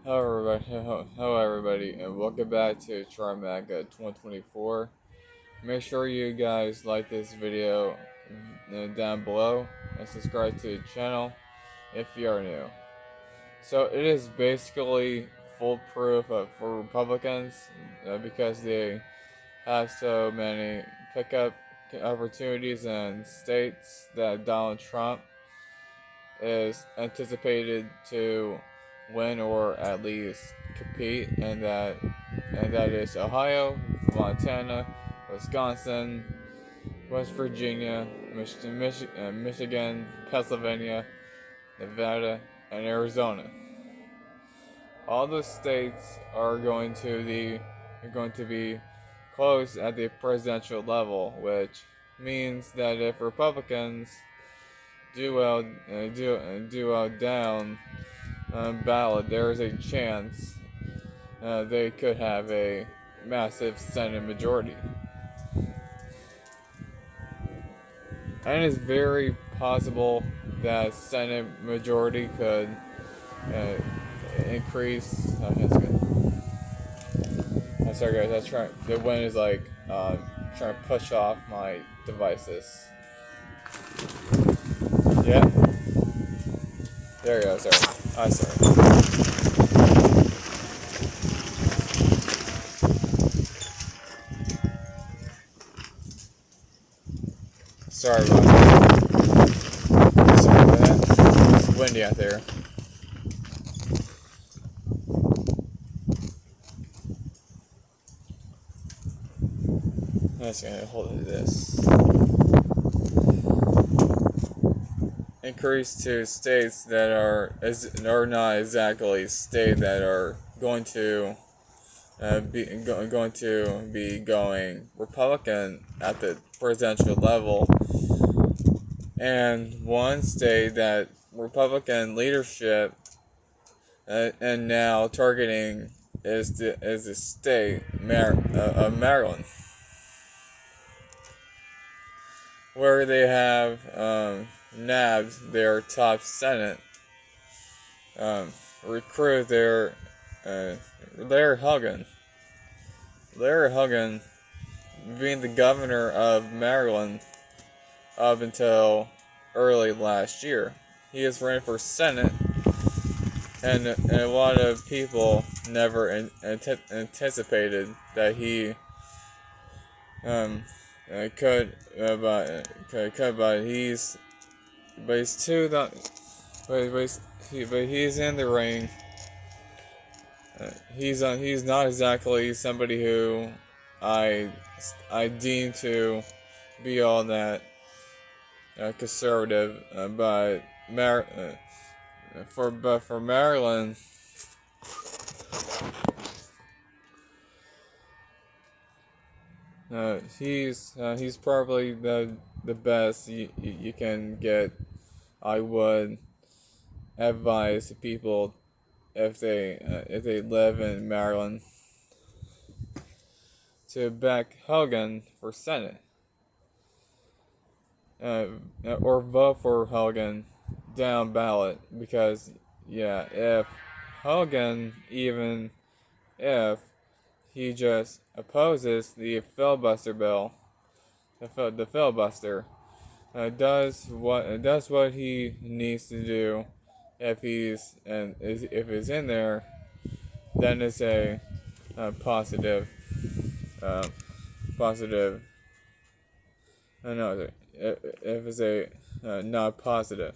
Hello everybody, and welcome back to Trimaga 2024. Make sure you guys like this video down below and subscribe to the channel if you are new. So it is basically foolproof for Republicans because they have so many pickup opportunities in states that Donald Trump is anticipated to win or at least compete, and that is Ohio, Montana, Wisconsin, West Virginia, Michigan, Pennsylvania, Nevada, and Arizona. All the states are going to be close at the presidential level, which means that if Republicans do well down ballot, there is a chance they could have a massive Senate majority. And it's very possible that Senate majority could uh, increase. Oh, that's good. I'm sorry, guys. That's trying. The wind is like trying to push off my devices. Yeah. There you go. Sorry. I'm sorry. Sorry about that. Sorry about that. It's windy out there. I'm just gonna hold it to this. Increase to states that are not exactly states that are going to be going Republican at the presidential level, and one state that Republican leadership and now targeting is the state of Maryland, where they have nabbed their top Senate recruit their Larry Hogan. Larry Hogan being the governor of Maryland up until early last year. He is running for Senate, and a lot of people never anticipated that he but he's too not, but he's in the ring. He's not exactly somebody who I I deem to be all that conservative, but for Maryland, he's probably the best you can get. I would advise people if they live in Maryland to back Hogan for Senate, uh, or vote for Hogan down ballot, because yeah, if Hogan, even if he just opposes the filibuster bill, the filibuster, does what he needs to do. If he's in there, then it's a positive, uh, positive. No, if it's a not positive.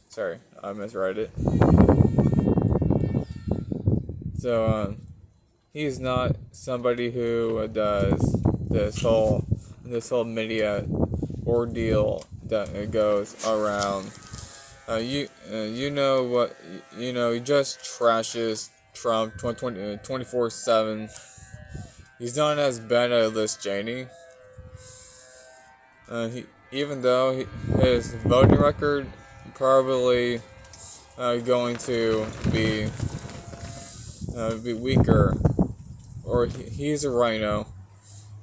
Sorry, I misread it. So he's not somebody who does this whole media ordeal that goes around. You know what, he just trashes Trump 24/7. He's not as bad as Liz Cheney. Even though his voting record probably going to be weaker, or he's a rhino.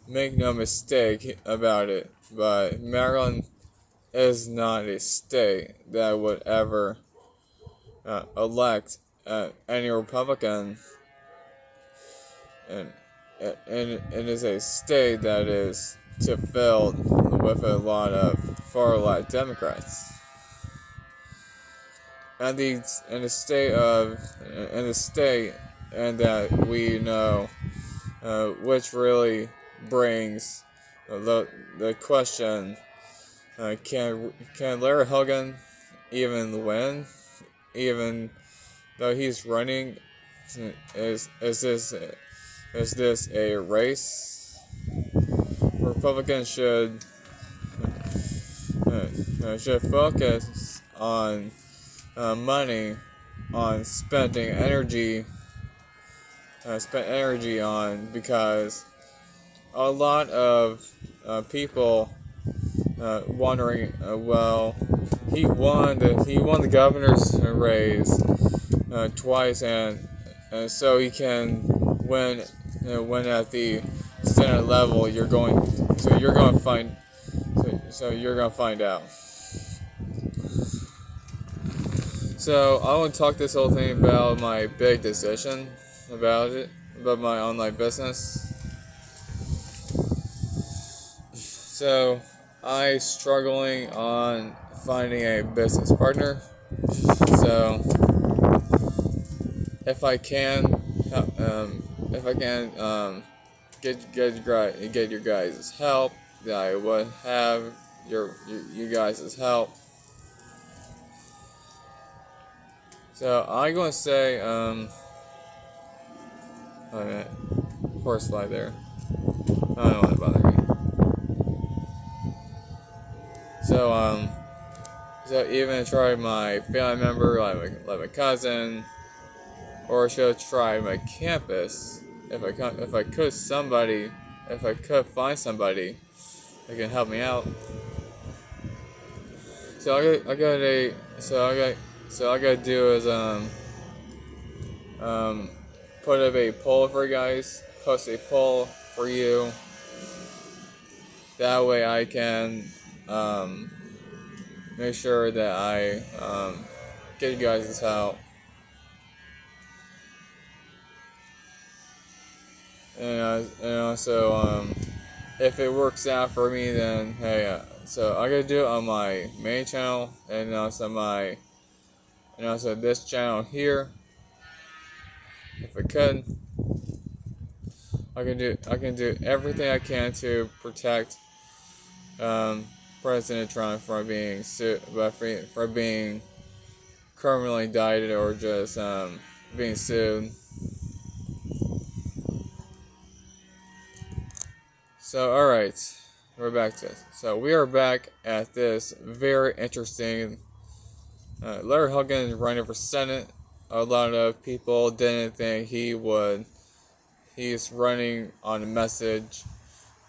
Make no mistake about it. But Maryland is not a state that would ever elect any Republican, and it is a state that is filled with a lot of far-right Democrats. And the state and that we know, which really brings the question: can Larry Hogan even win, even though he's running? Is this a race? Republicans should focus on money, on spending energy, on, because a lot of people wondering, well, he won the governor's race twice, and so he can win at the Senate level. You're going to find out. So I want to talk this whole thing about my big decision about my online business. So I struggling on finding a business partner. So if I can get your guys' help, that I would have you guys' help. So I'm going to say, horsefly there. I don't want to bother me. So even try my family member, like my cousin, or should I try my campus if I could find somebody that can help me out. So I gotta do is put up a poll for you guys, post a poll for you. That way I can make sure that I get you guys' help. And also, if it works out for me, then hey, so I gotta do it on my main channel, and also this channel here. If I could, I can do everything I can to protect President Trump from being being criminally indicted or just being sued. So alright, we're back to this. So we are back at this very interesting. Larry Hogan is running for Senate. A lot of people didn't think he would. He's running on a message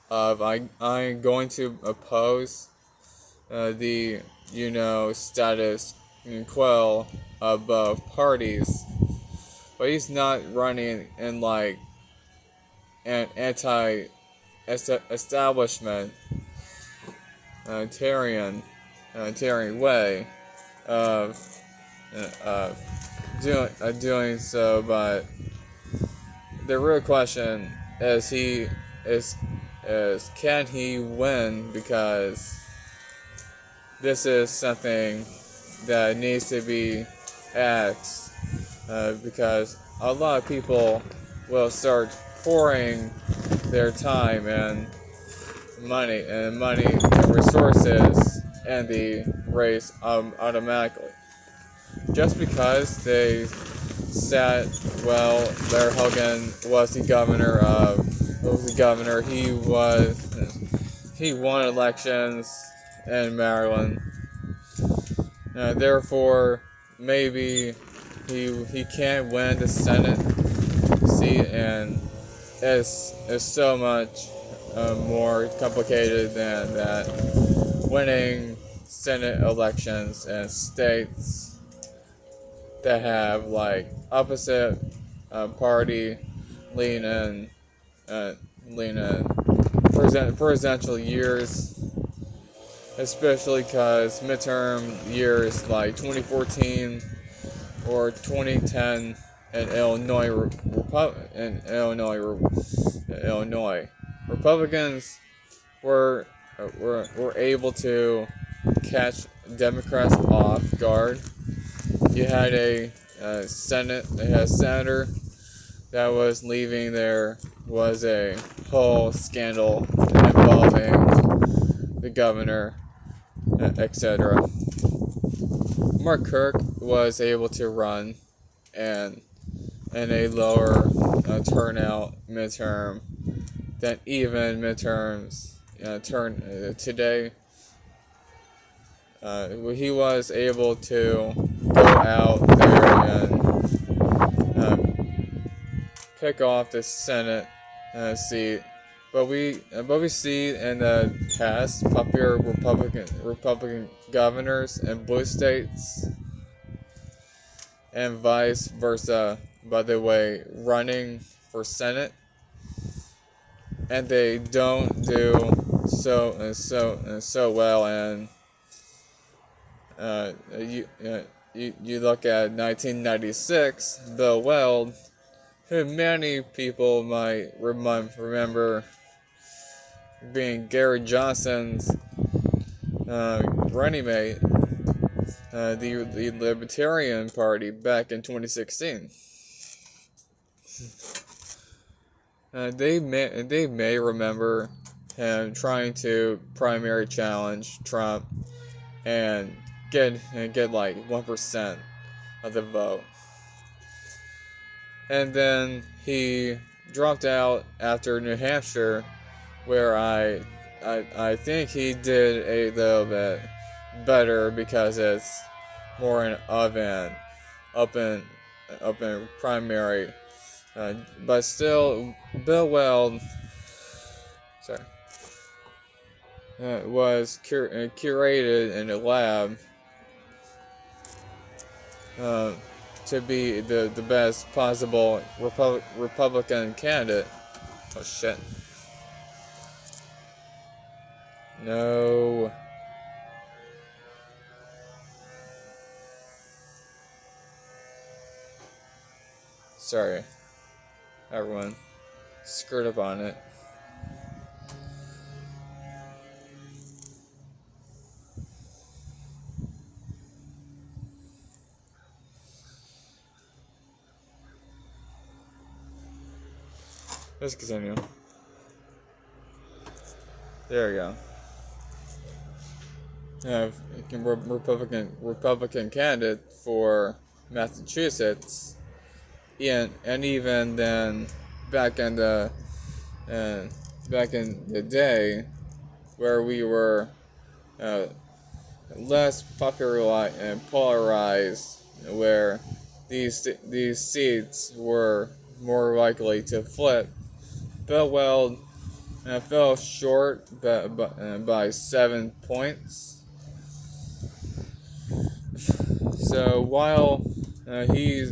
of I'm going to oppose the status quo of both parties, but he's not running in like an anti-establishment Tyrian way of doing so. But the real question is can he win, because this is something that needs to be asked, because a lot of people will start pouring their time and money and resources in the race automatically, just because they said, well, Larry Hogan was the governor. He won elections in Maryland. Therefore, maybe he can't win the Senate seat, and it's so much more complicated than that. Winning Senate elections in states that have like opposite party lean in presidential years, especially because midterm years like 2014 or 2010 in Illinois, Illinois, Republicans were able to catch Democrats off guard. You had a senator that was leaving. There was a whole scandal involving the governor, etc. Mark Kirk was able to run and in a lower turnout midterm than even midterms today. He was able to go out there and pick off the Senate seat, but we see in the past popular Republican governors in blue states and vice versa. By the way, running for Senate, and they don't do so well. And you look at 1996, Bill Weld, who many people might remember being Gary Johnson's running mate, the Libertarian Party back in 2016. They may remember him trying to primary challenge Trump and get like 1% of the vote. And then he dropped out after New Hampshire, where I think he did a little bit better because it's more of an open primary. But still, Bill Weld, was curated in a lab to be the best possible Republican candidate. Oh shit. No. Sorry, everyone. Screwed up on it. Let's continue. There we go. Republican candidate for Massachusetts, and even then, back in the day, where we were less polarized, where these seats were more likely to flip. Bill Weld fell short by 7 points. So while his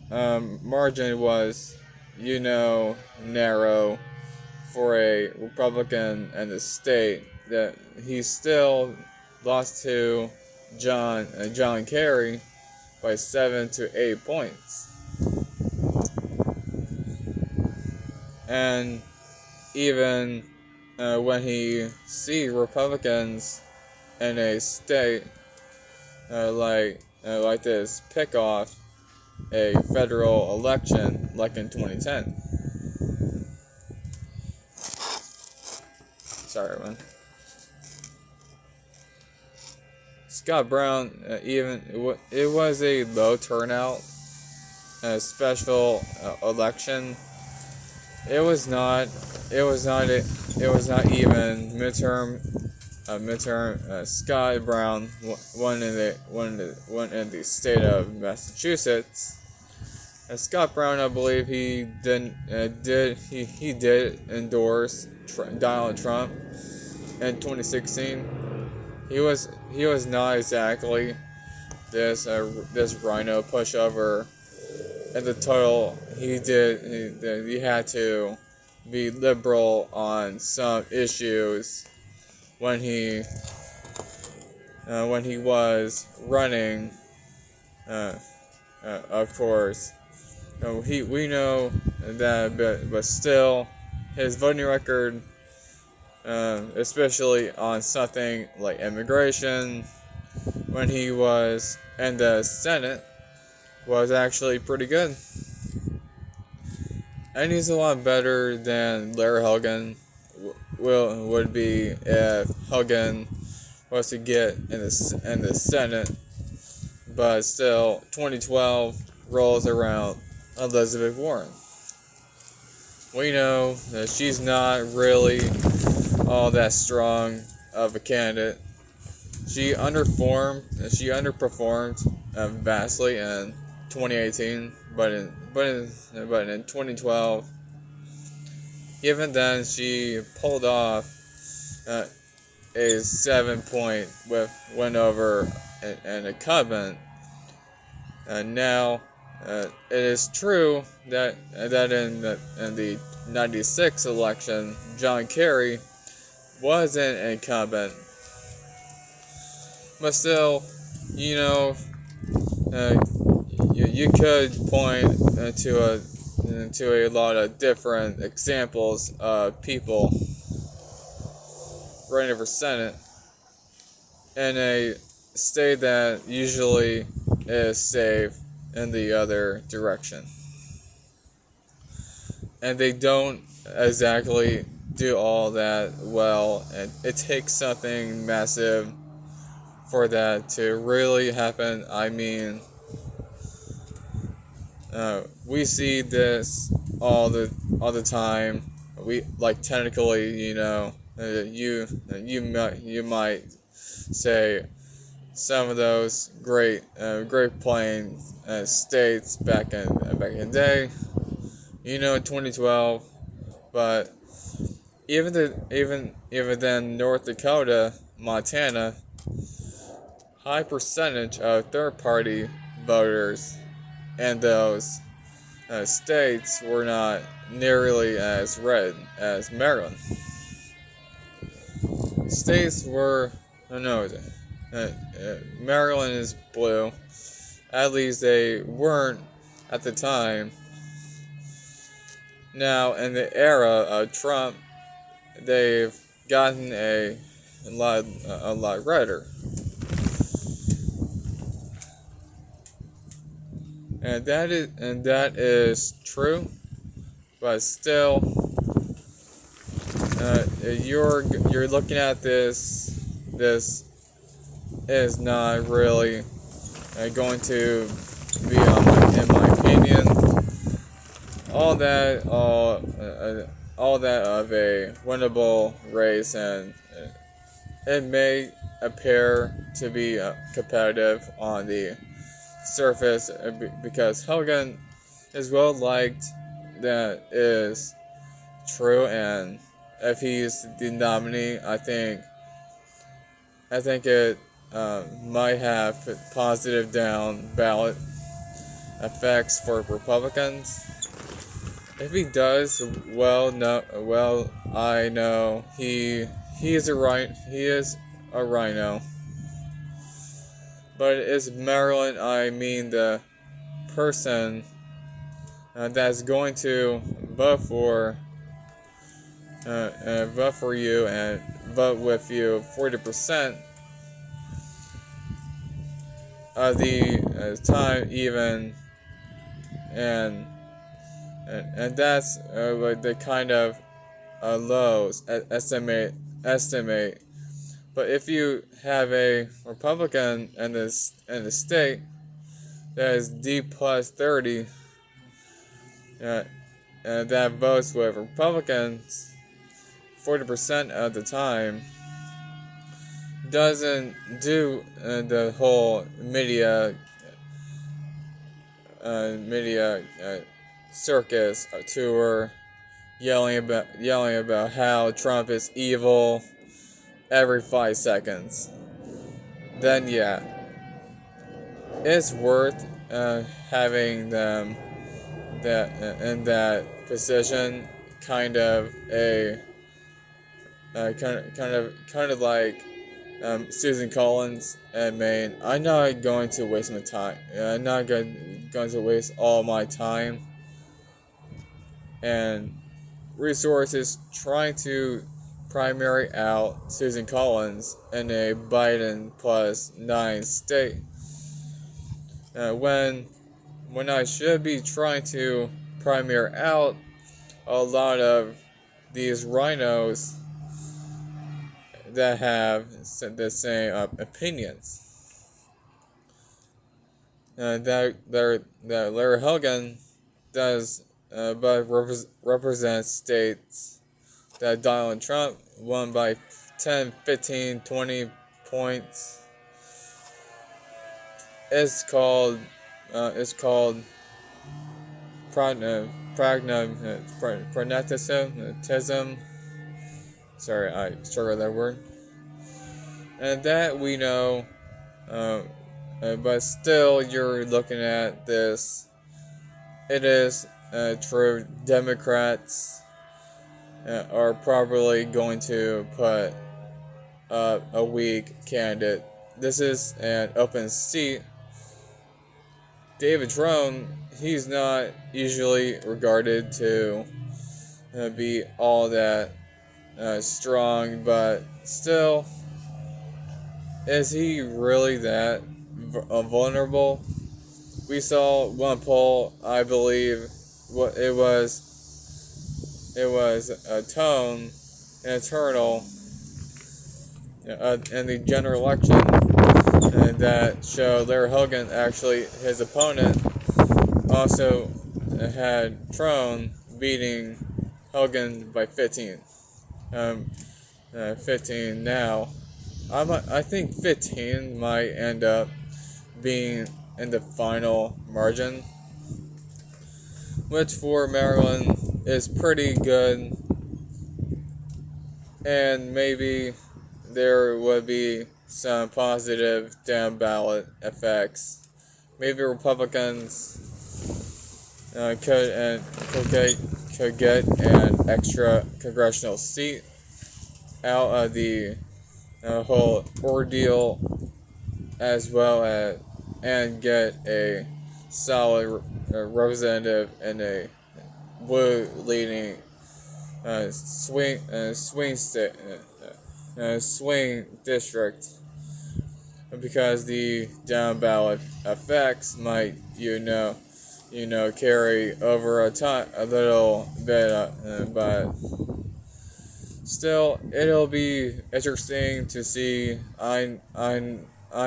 margin was, narrow for a Republican in the state, that he still lost to John Kerry by 7 to 8 points. And even when he see Republicans in a state like this pick off a federal election like in 2010. Sorry, man. Scott Brown, it was a low turnout, a special election. It was not even midterm. Scott Brown won in the state of Massachusetts. And Scott Brown, I believe he did endorse Donald Trump in 2016. He was not exactly this rhino pushover. At the total, he had to be liberal on some issues when he was running uh, of course. We know that, but still, his voting record, especially on something like immigration, when he was in the Senate, was actually pretty good. And he's a lot better than Larry Hogan would be if Hogan was to get in the Senate. But still, 2012 rolls around. Elizabeth Warren. We know that she's not really all that strong of a candidate. She underperformed vastly in 2018, but in 2012, even then she pulled off a 7-point win over an incumbent. And now it is true that in the 96 election, John Kerry was an incumbent. But still, you know, you could point to a lot of different examples of people running for Senate in a state that usually is safe in the other direction. And they don't exactly do all that well, and it takes something massive for that to really happen. I mean, we see this all the time. We like technically, you might say some of those Great Plains states back in the day, in 2012, but even then, North Dakota, Montana, high percentage of third-party voters in those states were not nearly as red as Maryland. States were, no, Maryland is blue. At least they weren't at the time. Now, in the era of Trump, they've gotten a lot redder. And that is true, but still, you're looking at this. This is not really going to be, in my opinion, all that of a winnable race, and it may appear to be competitive on the surface because Hogan is well liked. That is true, and if he's the nominee, I think it might have positive down ballot effects for Republicans. If he does, I know he is a rhino. But it's Maryland. I mean the person that's going to vote for you and vote with you 40% of the time, even, and that's like the kind of lows estimate. But if you have a Republican in the state that is D plus 30, that votes with Republicans 40% of the time, doesn't do the whole media circus tour, yelling about how Trump is evil every 5 seconds, then yeah, it's worth having them in that position, kind of like Susan Collins and Maine. I'm not going to waste my time. I'm not going to waste all my time and resources trying to primary out Susan Collins in a Biden +9 state. When I should be trying to primary out a lot of these rhinos that have the same opinions. That Larry Hogan does, but represents states that Donald Trump won by 10, 15, 20 points. It's called pragmatism. Sorry, I struggle with that word. And that we know, but still, you're looking at this. It is true. Democrats are probably going to put up a weak candidate. This is an open seat. David Trone, he's not usually regarded to be all that strong, but still, is he really that vulnerable? We saw one poll, I believe, what it was a tone, an internal, in the general election, that showed Larry Hogan, actually his opponent, also had Trone beating Hogan by 15. 15 now. I think 15 might end up being in the final margin, which for Maryland is pretty good, and maybe there would be some positive down ballot effects. Maybe Republicans could get an extra congressional seat out of the whole ordeal, as well as and get a solid representative in a blue leading swing state, swing district, because the down ballot effects might carry over a little bit, but still, it'll be interesting to see. I'm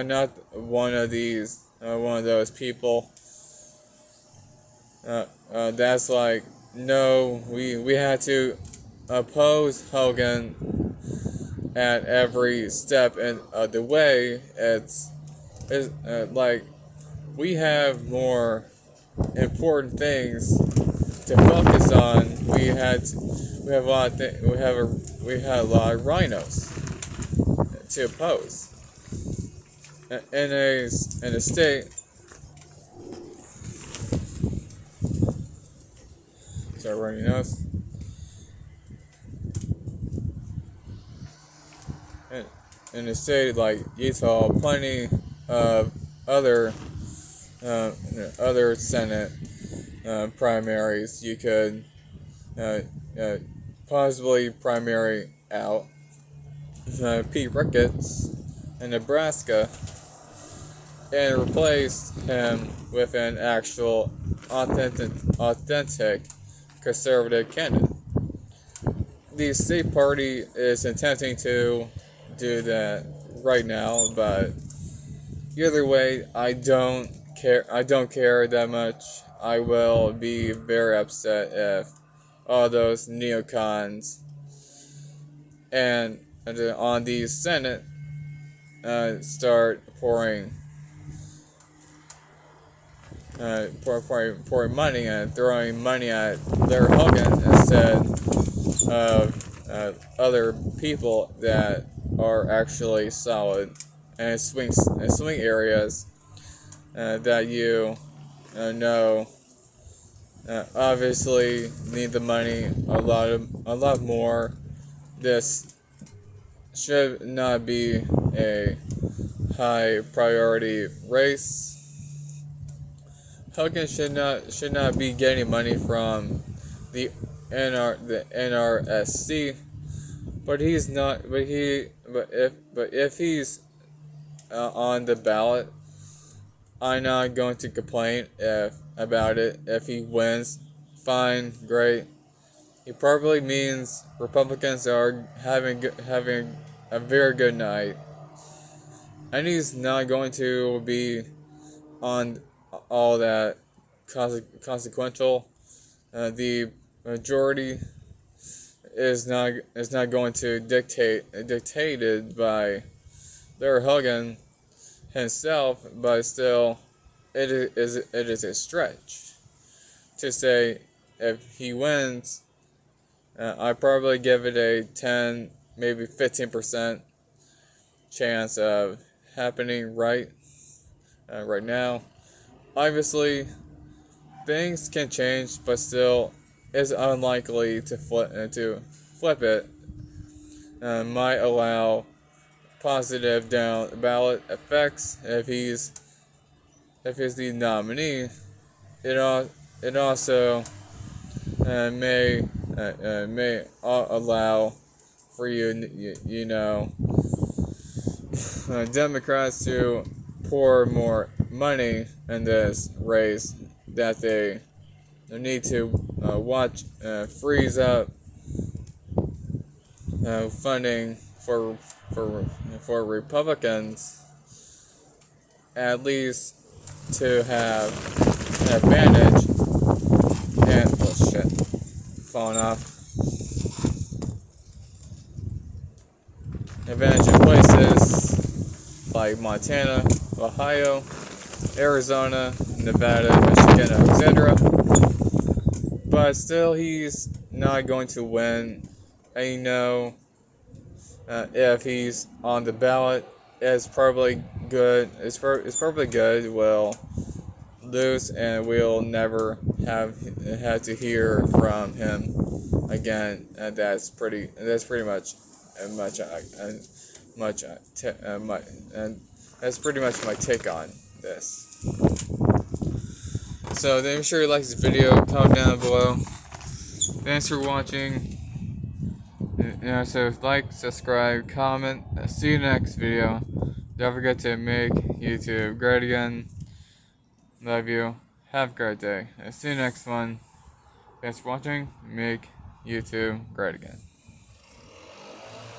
not one of those people. That's like, no, we had to oppose Hogan at every step of the way. It's like, we have more important things to focus on. We had a lot of rhinos to oppose in a state. Sorry, running nose. In a state like Utah, plenty of other Senate primaries you could possibly primary out. Pete Ricketts in Nebraska, and replace him with an actual authentic conservative candidate. The state party is attempting to do that right now, but either way, I don't care that much. I will be very upset if all those neocons and on the Senate start pouring money and throwing money at Larry Hogan instead of other people that are actually solid and swing areas that you know obviously need the money a lot more. This should not be a high priority race. Hogan should not be getting money from the NRSC, but he's not. But if he's on the ballot, I'm not going to complain about it. If he wins, fine, great. He probably means Republicans are having a very good night, and he's not going to be on all that consequential. The majority is not going to dictated by Larry Hogan himself, but still, it is a stretch to say if he wins. I probably give it a 10, maybe 15% chance of happening right now. Obviously, things can change, but still, it's unlikely to flip it. Might allow positive down ballot effects if he's the nominee. It also may allow for Democrats to pour more money in this race that they need to freeze up funding for Republicans, at least to have an advantage. And oh shit, falling off. Advantage in places like Montana, Ohio, Arizona, Nevada, Michigan, etc. But still, he's not going to win. And if he's on the ballot, it's probably good. It's probably good. Will lose, and we'll never have to hear from him again. And that's pretty much and that's pretty much my take on this. So make sure you like this video, comment down below. Thanks for watching. So like, subscribe, comment. See you next video. Don't forget to make YouTube great again. Love you. Have a great day. See you next one. Thanks for watching. Make YouTube great again.